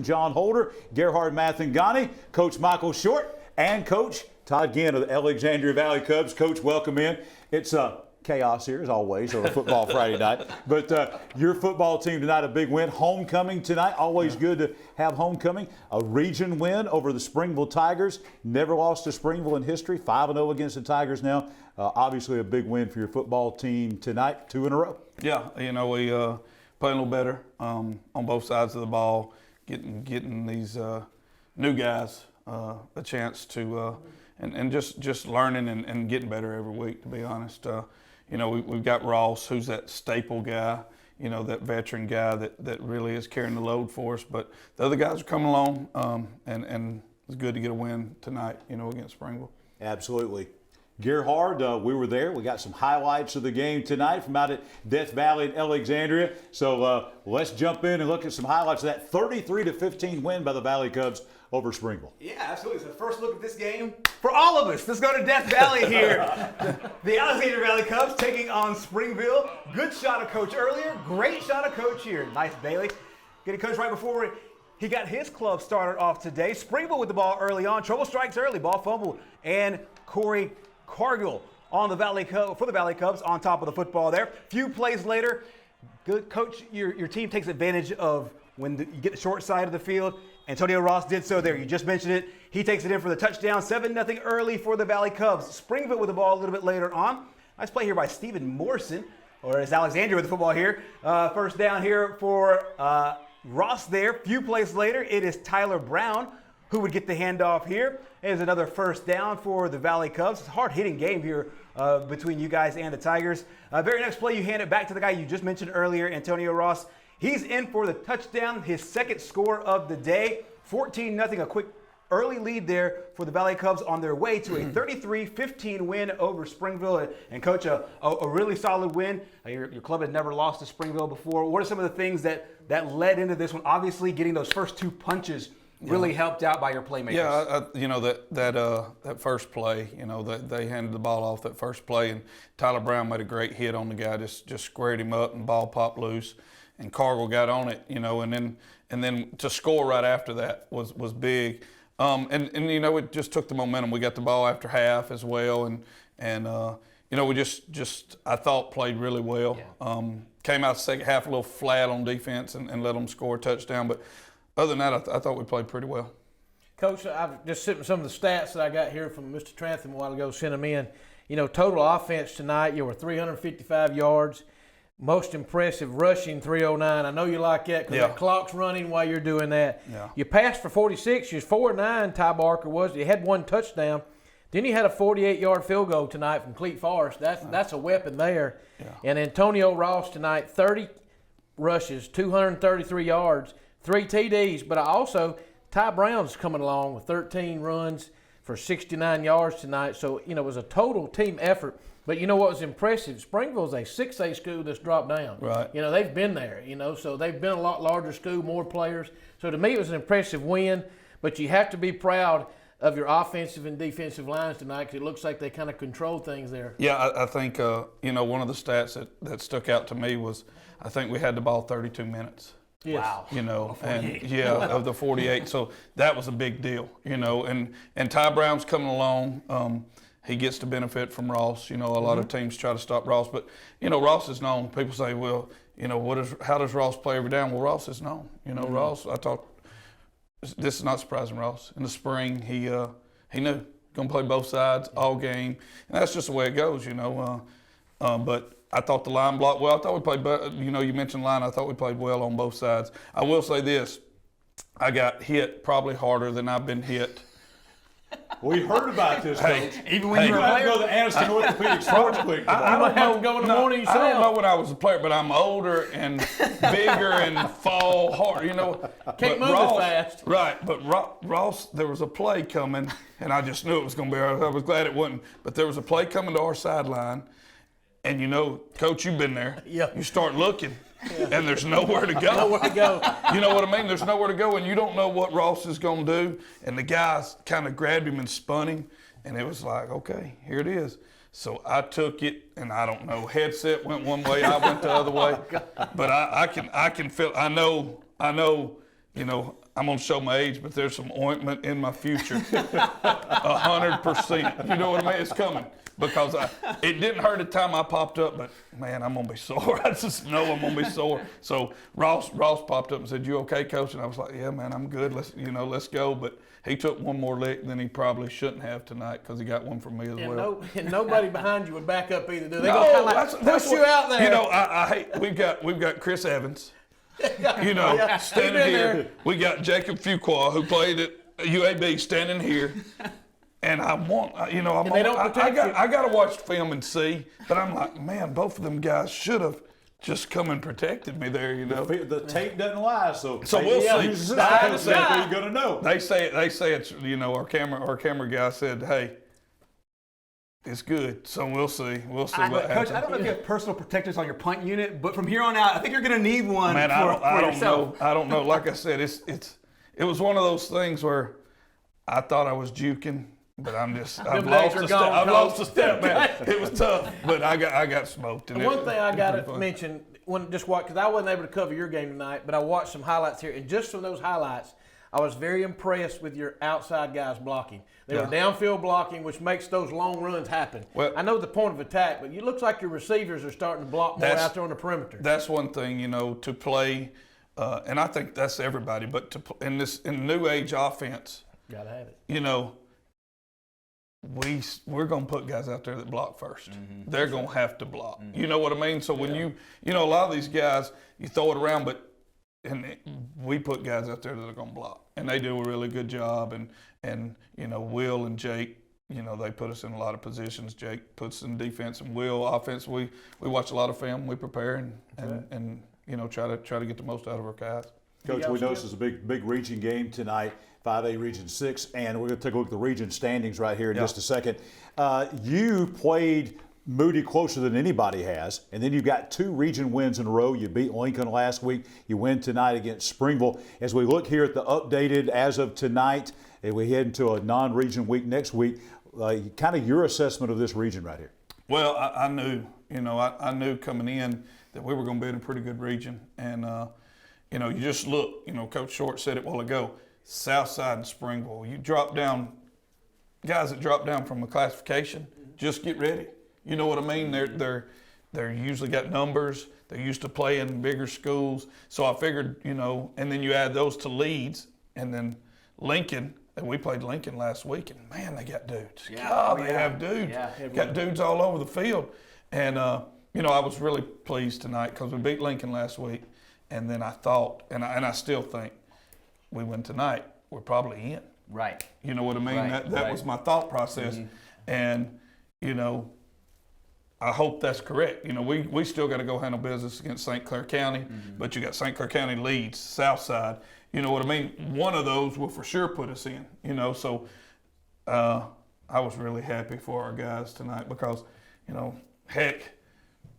John Holder, Gerhard Mathangani, Coach Michael Short, and Coach Todd Ginn of the Alexandria Valley Cubs. Coach, welcome in. It's chaos here, as always, on a football Friday night. But your football team tonight, a big win. Homecoming tonight, always good to have homecoming. A region win over the Springville Tigers. Never lost to Springville in history. 5-0 against the Tigers now. Obviously a big win for your football team tonight, 2 in a row. Yeah, we play a little better on both sides of the ball. Getting these new guys a chance to and just learning and getting better every week, to be honest. We've got Ross, who's that staple guy, that veteran guy that really is carrying the load for us. But the other guys are coming along, and it's good to get a win tonight, against Springville. Absolutely. Gerhard, we were there. We got some highlights of the game tonight from out at Death Valley in Alexandria. So let's jump in and look at some highlights of that 33-15 win by the Valley Cubs over Springville. Yeah, absolutely. So first look at this game for all of us. Let's go to Death Valley here. The Alexandria Valley Cubs taking on Springville. Good shot of Coach earlier. Great shot of Coach here. Nice, Bailey. Getting Coach right before he got his club started off today. Springville with the ball early on. Trouble strikes early. Ball fumble. And Corey Cargill on the for the Valley Cubs on top of the football there. Few plays later, good coach, your team takes advantage of when you get the short side of the field. Antonio Ross did so there. You just mentioned it. He takes it in for the touchdown. 7-0 early for the Valley Cubs. Springville with the ball a little bit later on. Nice play here by Stephen Morrison, or as Alexandria with the football here. First down here for Ross there. Few plays later, it is Tyler Brown who would get the handoff here. There's another first down for the Valley Cubs. It's a hard-hitting game here between you guys and the Tigers. Very next play, you hand it back to the guy you just mentioned earlier, Antonio Ross. He's in for the touchdown, his second score of the day. 14-0, a quick early lead there for the Valley Cubs on their way to a 33-15 win over Springville. And Coach, a really solid win. Your club had never lost to Springville before. What are some of the things that led into this one? Obviously, getting those first two punches really helped out by your playmakers. Yeah, that first play, that they handed the ball off that first play, and Tyler Brown made a great hit on the guy, just squared him up, and the ball popped loose, and Cargill got on it, and then to score right after that was big, and it just took the momentum. We got the ball after half as well, and we just I thought played really well. Yeah. Came out the second half a little flat on defense and let them score a touchdown, but other than that, I thought we played pretty well. Coach, I've just sent some of the stats that I got here from Mr. Trantham a while ago, sent them in. Total offense tonight, you were 355 yards. Most impressive rushing, 309. I know you like that because that clock's running while you're doing that. Yeah. You passed for 46. You was 4-9, Ty Barker was. You had one touchdown. Then you had a 48-yard field goal tonight from Cleet Forrest. That's a weapon there. Yeah. And Antonio Ross tonight, 30 rushes, 233 yards. 3 TDs, but Ty Brown's coming along with 13 runs for 69 yards tonight. So, it was a total team effort. But you know what was impressive? Springville's a 6A school that's dropped down. Right. They've been there, so they've been a lot larger school, more players. So to me, it was an impressive win. But you have to be proud of your offensive and defensive lines tonight because it looks like they kind of control things there. Yeah, I think, one of the stats that stuck out to me was I think we had the ball 32 minutes. Yes. Wow. Of the 48. So that was a big deal, and Ty Brown's coming along. He gets to benefit from Ross. A lot of teams try to stop Ross, but, Ross is known. People say, well, how does Ross play every down? Well, Ross is known. Ross, this is not surprising Ross. In the spring, he knew, going to play both sides all game. And that's just the way it goes, but I thought the line blocked well. I thought we played better. You mentioned line. I thought we played well on both sides. I will say this. I got hit probably harder than I've been hit. We heard about this, Coach. Even when you were a player? Go to the Anniston Orthopedic Sports Clinic. I don't know. Go in the morning yourself. I don't know when I was a player, but I'm older and bigger and fall hard. Can't move as fast. Right, but Ross, there was a play coming, and I just knew it was going to be. I was glad it wasn't. But there was a play coming to our sideline. And Coach, you've been there. Yeah. You start looking, and there's nowhere to go. Nowhere to go. You know what I mean? There's nowhere to go, and you don't know what Ross is going to do. And the guys kind of grabbed him and spun him, and it was like, okay, here it is. So I took it, and I don't know. Headset went one way, I went the other way. But I can feel. I know I'm going to show my age, but there's some ointment in my future. 100%. You know what I mean? It's coming. Because it didn't hurt the time I popped up, but man, I'm going to be sore. I just know I'm going to be sore. So Ross popped up and said, "You okay, Coach?" And I was like, "Yeah, man, I'm good. Let's go." But he took one more lick than he probably shouldn't have tonight because he got one from me as well. And nobody behind you would back up either. They're No, going to kind of push you out there. I hate. We've got Chris Evans. Yeah, standing here. We got Jacob Fuqua, who played at UAB, standing here. And I got to watch film and see, but I'm like, man, both of them guys should have just come and protected me there, The tape doesn't lie, so we'll see. That's what you're gonna know. They say it's our camera guy said, "Hey, it's good." So we'll see. We'll see what happens. Coach, I don't know if you have personal protectors on your punt unit, but from here on out, I think you're gonna need one. Man, for I don't yourself. know. I don't know. Like I said, it was one of those things where I thought I was juking. But I've lost a step, man. It was tough, but I got smoked. And one thing I got to mention, because I wasn't able to cover your game tonight, but I watched some highlights here, and just from those highlights, I was very impressed with your outside guys blocking. They were downfield blocking, which makes those long runs happen. Well, I know the point of attack, but it looks like your receivers are starting to block more out there on the perimeter. That's one thing, to play, and I think that's everybody, but in new age offense, gotta have it. We're going to put guys out there that block first. Mm-hmm. They're going to have to block. Mm-hmm. You know what I mean? So when a lot of these guys, you throw it around, and we put guys out there that are going to block. And they do a really good job. And Will and Jake, they put us in a lot of positions. Jake puts us in defense, and Will offense. We watch a lot of film. We prepare and try to get the most out of our guys. Coach, we know this is a big region game tonight. 5A Region 6, and we're going to take a look at the region standings right here in just a second. You played Moody closer than anybody has, and then you've got 2 region wins in a row. You beat Lincoln last week. You win tonight against Springville. As we look here at the updated as of tonight, and we head into a non-region week next week, kind of your assessment of this region right here. Well, I knew, I knew coming in that we were going to be in a pretty good region, and you just look. Coach Short said it a while ago. Southside and Springville. You drop down, guys that drop down from a classification, just get ready. You know what I mean? They're usually got numbers. They're used to playing in bigger schools. So I figured, and then you add those to Leeds, and then Lincoln. And we played Lincoln last week, and man, they got dudes. Yeah. They have dudes. Yeah. Got dudes all over the field. And I was really pleased tonight because we beat Lincoln last week, and then I thought, and I still think, we win tonight, we're probably in. Right. You know what I mean? Right. That was my thought process. Mm-hmm. And, I hope that's correct. We still got to go handle business against St. Clair County, but you got St. Clair County Leeds, Southside. You know what I mean? One of those will for sure put us in, So I was really happy for our guys tonight because, heck,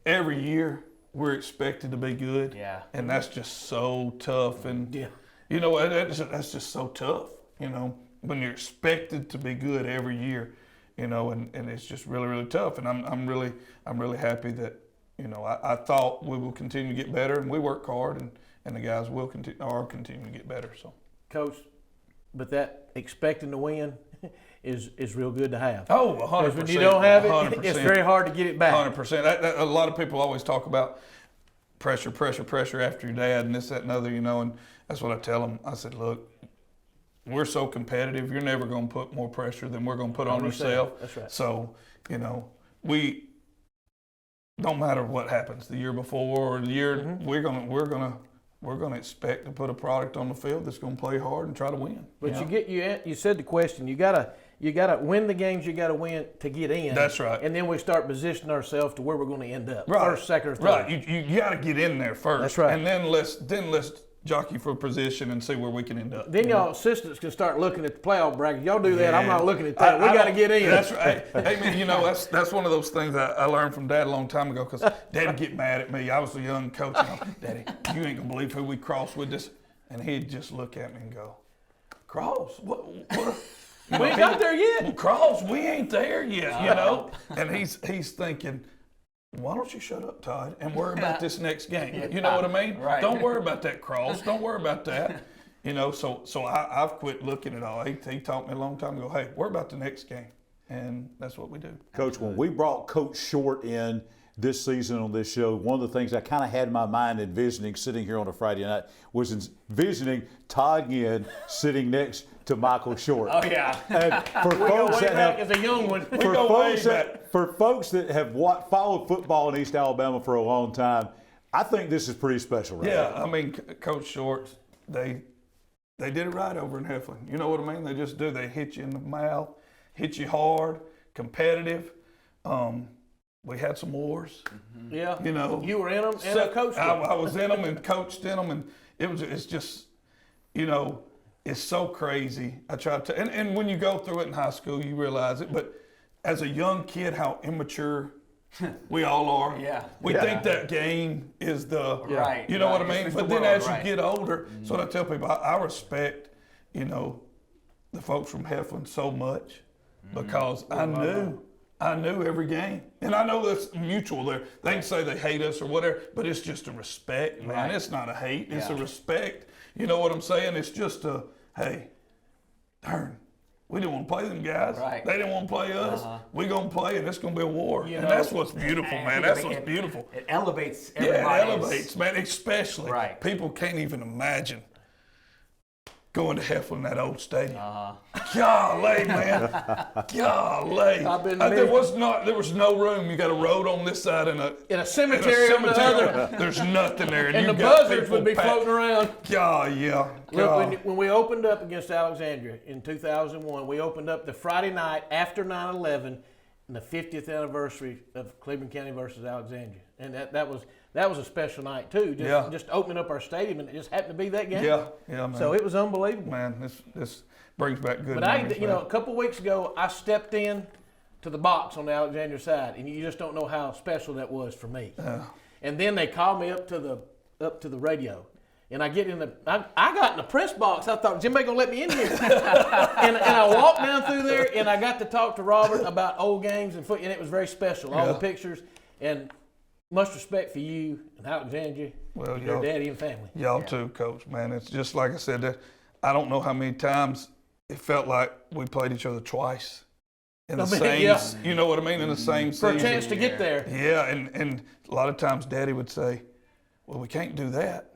every year we're expected to be good. Yeah. And that's just so tough. And, that's just so tough, when you're expected to be good every year, and it's just really, really tough. And I'm really happy that, I thought we will continue to get better, and we work hard, and the guys are continuing to get better. So, Coach, but that expecting to win is real good to have. Oh, 100%. When you don't have it, 100%. It's very hard to get it back. 100%. A lot of people always talk about pressure after your dad and this, that, and other, and that's what I tell them. I said, look, we're so competitive, you're never going to put more pressure than we're going to put on ourselves. That's right. So, we don't matter what happens the year before or the year, we're gonna expect to put a product on the field that's going to play hard and try to win. But you said the question, you gotta win the games you gotta win to get in. That's right. And then we start positioning ourselves to where we're going to end up. Right. First, second, or third. Right. You got to get in there first. That's right. And then let's jockey for position and see where we can end up. Then y'all assistants can start looking at the playoff bracket. Y'all do that. I'm not looking at that. We got to get in. That's right. Hey, man, that's one of those things I learned from Dad a long time ago because Dad'd get mad at me. I was a young coach. Daddy, you ain't gonna believe who we crossed with this. And he'd just look at me and go, Cross? What? We ain't got there yet. Cross, we ain't there yet, And he's thinking, why don't you shut up, Todd, and worry about this next game? You know what I mean? Right. Don't worry about that cross. Don't worry about that. You know, so I've quit looking at all. He taught me a long time ago, hey, worry about the next game. And that's what we do. Coach, when we brought Coach Short in this season on this show, one of the things I kind of had in my mind envisioning sitting here on a Friday night was envisioning Todd Ginn sitting next to Michael Short. Oh, yeah. And for Go folks way that back have, as a young one. for folks that have followed football in East Alabama for a long time, I think this is pretty special, right? Yeah, I mean, Coach Short, they did it right over in Heflin. You know what I mean? They just do. They hit you in the mouth, hit you hard, competitive. We had some wars. Yeah. You know, You were in them and I coached them. I was in them and coached in them, and it's just, you know, it's so crazy. I try to, and when you go through it in high school, you realize it. But as a young kid, how immature we all are. Yeah. We think that game is the, Right, you know what I right. mean? It's But the then world, as you right. get older, so I tell people, I respect, you know, the folks from Heflin so much because I knew every game. And I know that's mutual there. They can say they hate us or whatever, but it's just a respect, man. Right. It's not a hate, it's a Yeah. respect. You know what I'm saying? It's just a, hey, darn, we didn't want to play them guys. Right. They didn't want to play us. We going to play, and it's going to be a war. You And know, that's what's beautiful, man. That's what's beautiful. It elevates Yeah, everybody. it elevates, man, especially. Right. People can't even imagine going to Heflin, that old stadium. Uh-huh. Golly, man. Golly. I've been there was no room. You got a road on this side and In a cemetery on the other. There's nothing there. And you the got buzzards people would be packed. floating around. God, yeah. Look, God. when we opened up against Alexandria in 2001, we opened up the Friday night after 9/11 and the 50th anniversary of Cleveland County versus Alexandria. And that was a special night too. Just opening up our stadium, and it just happened to be that game. Yeah, man. So it was unbelievable. Man, this brings back good But memories, man. a couple weeks ago, I stepped in to the box on the Alexandria side, and you just don't know how special that was for me. And then they called me up to the radio, and I get in I got in the press box. I thought, is anybody gonna let me in here? and I walked down through there, and I got to talk to Robert about old games and and it was very special. All the pictures, and much respect for you and Alexandria, Well, your y'all- daddy and family. Y'all too, Coach, man. It's just like I said, I don't know how many times it felt like we played each other twice in the same, yeah. you know what I mean, in the same For a season. chance to get there. Yeah, and a lot of times Daddy would say, well, we can't do that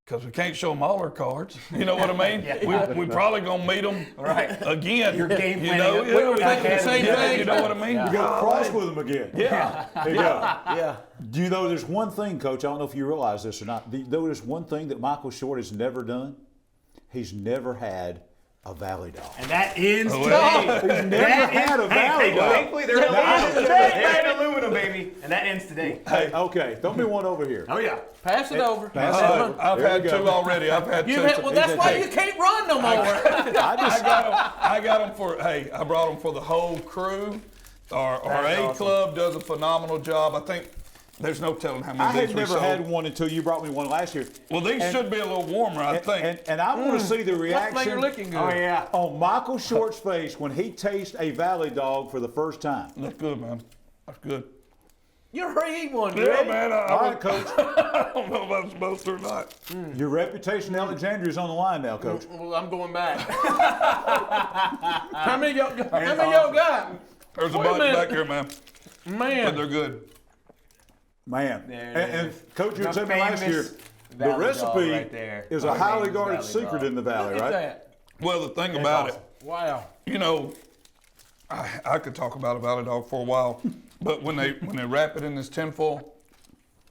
because we can't show them all our cards. You know what I mean? We probably going to meet them again. Your game you planning. know? We were thinking the same thing. You know what I mean? You got to cross with them again. Yeah. There you go. Yeah. Do you know there's one thing, Coach, I don't know if you realize this or not. There's one thing that Michael Short has never done. He's never had a Valley Dog. And that ends Oh, today. He's never had a Valley Dog. Thankfully, they're in aluminum, baby. And that ends today. Hey, okay, throw me one over here. Oh, yeah. Pass it over. Pass it over. I've There had we go. two already. I've had two. Well, that's why you can't run no more. I got them for, hey, I brought them for the whole crew. Our A awesome. Club does a phenomenal job. I think there's no telling how many I of had these we never sold. had one until you brought me one last year. Well, these should be a little warmer, I think. And I want to see the That reaction finger looking good. Oh, yeah. on Michael Short's face when he tastes a Valley Dog for the first time. That's good, man. That's good. You already eat one, Yeah, Greg. man. All right, Coach. I don't know if I'm supposed to or not. Your reputation in Alexandria is on the line now, Coach. Well, I'm going back. How many y'all got? There's a Wait a bunch minute. back here, man. But Man. they're good. Man. There it And is. Coach, you The said me last year, famous the Valley Dog recipe right there. is a Our highly famous guarded Valley secret Dog. in the Valley, Look at right? that. Well, the thing about it, Wow. you know, I could talk about a Valley Dog for a while, but when they wrap it in this tinfoil,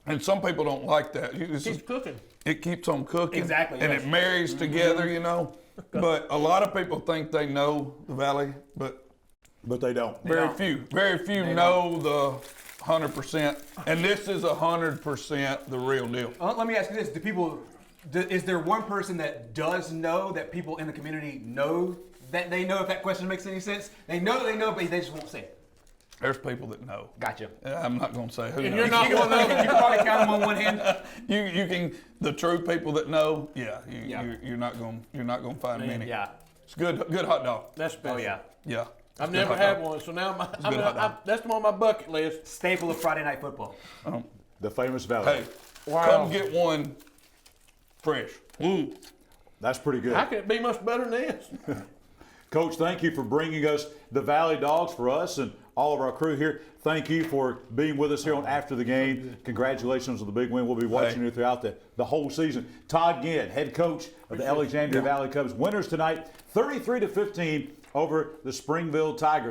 and some people don't like that. Keeps cooking. It keeps on cooking. Exactly, And yes. it marries together, you know. But a lot of people think they know the Valley, but But they don't. very few know the 100%. And this is 100% the real deal. Let me ask you this: is there one person that does know that people in the community know that they know? If that question makes any sense, they know, but they just won't say it. There's people that know. Gotcha. I'm not going to say who And knows. you're not one of You those. can probably count them on one hand. You can, the true people that know, Yeah. you're not going to find many. Yeah. It's good hot dog. That's special. Oh yeah. Yeah. I've Good never hot had dog. one, so now good hot dog. that's on my bucket list. Staple of Friday night football. The famous Valley. Hey, Wow. come get one fresh. Ooh. That's pretty good. How can it be much better than this? Coach, thank you for bringing us the Valley Dogs for us and all of our crew here. Thank you for being with us here on After the Game. Congratulations on the big win. We'll be watching you throughout the whole season. Todd Ginn, head coach of the Alexandria Valley Cubs. Winners tonight, 33-15 over the Springville Tigers.